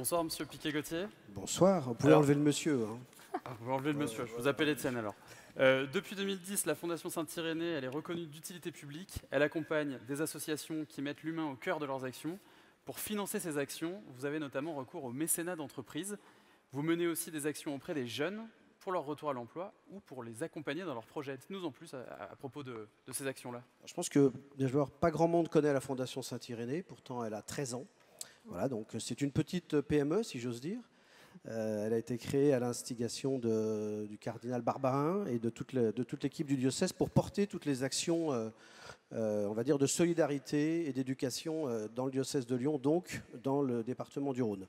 Bonsoir, monsieur Piquet-Gauthier. Bonsoir, vous pouvez enlever le monsieur. Hein. Vous pouvez enlever le monsieur, je vous appelle Étienne alors. Depuis 2010, la Fondation Saint-Irénée elle est reconnue d'utilité publique. Elle accompagne des associations qui mettent l'humain au cœur de leurs actions. Pour financer ces actions, vous avez notamment recours au mécénat d'entreprise. Vous menez aussi des actions auprès des jeunes pour leur retour à l'emploi ou pour les accompagner dans leurs projets. Dites-nous en plus à propos de ces actions-là. Je pense que pas grand monde connaît la Fondation Saint-Irénée, pourtant elle a 13 ans. Voilà, donc c'est une petite PME, si j'ose dire. Elle a été créée à l'instigation du cardinal Barbarin et de toute l'équipe du diocèse pour porter toutes les actions, on va dire, de solidarité et d'éducation dans le diocèse de Lyon, donc dans le département du Rhône.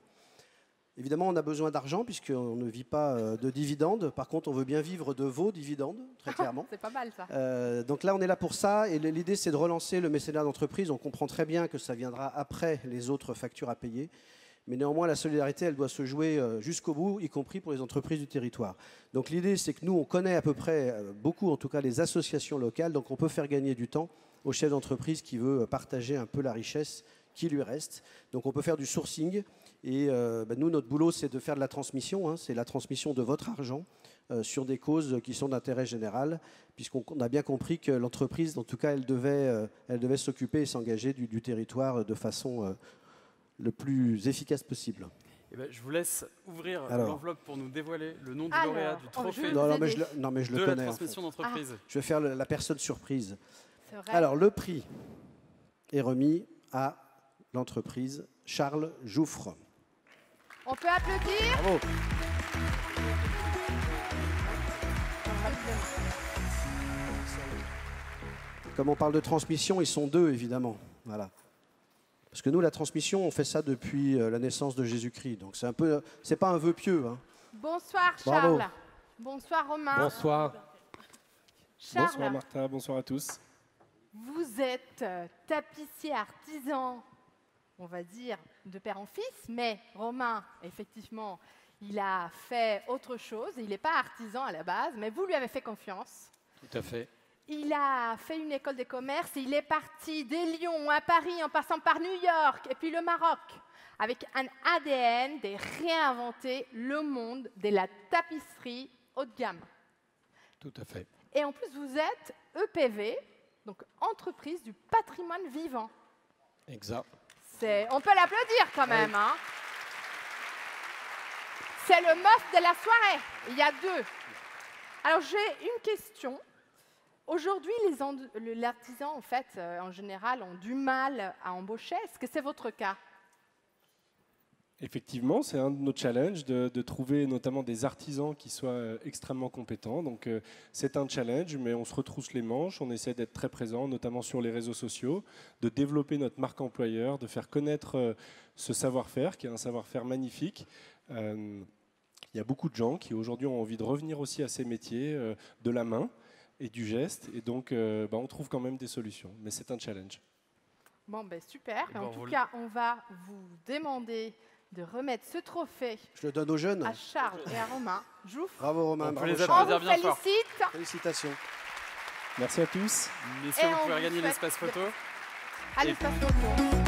Évidemment, on a besoin d'argent puisqu'on ne vit pas de dividendes. Par contre, on veut bien vivre de vos dividendes, très clairement. C'est pas mal ça. Donc là, on est là pour ça. Et l'idée, c'est de relancer le mécénat d'entreprise. On comprend très bien que ça viendra après les autres factures à payer. Mais néanmoins, la solidarité, elle doit se jouer jusqu'au bout, y compris pour les entreprises du territoire. Donc l'idée, c'est que nous, on connaît à peu près, beaucoup en tout cas, les associations locales. Donc on peut faire gagner du temps au chef d'entreprise qui veut partager un peu la richesse qui lui reste. Donc on peut faire du sourcing. Et nous, notre boulot, c'est de faire de la transmission. Hein, c'est la transmission de votre argent sur des causes qui sont d'intérêt général, puisqu'on a bien compris que l'entreprise, en tout cas, elle devait s'occuper et s'engager du territoire de façon le plus efficace possible. Eh ben, je vous laisse ouvrir l'enveloppe pour nous dévoiler le nom du lauréat du trophée de la transmission d'entreprise. Je vais faire la personne surprise. Alors, le prix est remis à l'entreprise Charles Jouffre. On peut applaudir. Bravo. Comme on parle de transmission, ils sont deux, évidemment. Voilà. Parce que nous, la transmission, on fait ça depuis la naissance de Jésus-Christ. Donc c'est pas un vœu pieux. Hein. Bonsoir Bravo. Charles. Bonsoir Romain. Bonsoir. Charles, Bonsoir Martha, bonsoir à tous. vous êtes tapissier artisan, on va dire, de père en fils, mais Romain, effectivement, il a fait autre chose. Il n'est pas artisan à la base, mais vous lui avez fait confiance. Tout à fait. Il a fait une école de commerce et il est parti des Lyon à Paris en passant par New York et puis le Maroc avec un ADN de réinventer le monde de la tapisserie haut de gamme. Tout à fait. Et en plus, vous êtes EPV, donc entreprise du patrimoine vivant. Exact. On peut l'applaudir quand même. Hein. C'est le must de la soirée. Il y a deux. Alors j'ai une question. Aujourd'hui, les artisans, en fait, en général, ont du mal à embaucher. Est-ce que c'est votre cas? Effectivement, c'est un de nos challenges de trouver notamment des artisans qui soient extrêmement compétents. Donc c'est un challenge, mais on se retrousse les manches, on essaie d'être très présent, notamment sur les réseaux sociaux, de développer notre marque employeur, de faire connaître ce savoir-faire, qui est un savoir-faire magnifique. Il y a beaucoup de gens qui aujourd'hui ont envie de revenir aussi à ces métiers de la main et du geste, et donc on trouve quand même des solutions, mais c'est un challenge. Bon, ben super. En tout cas, on va vous demander de remettre ce trophée. Je le donne aux jeunes. À Charles et à Romain Jouffre. Bravo Romain. On peut bravo les Charles. applaudir bien fort. Félicite. Félicitations. Merci à tous. Messieurs, Et vous on pouvez vous gagner souhaite l'espace photo. À l'espace photo.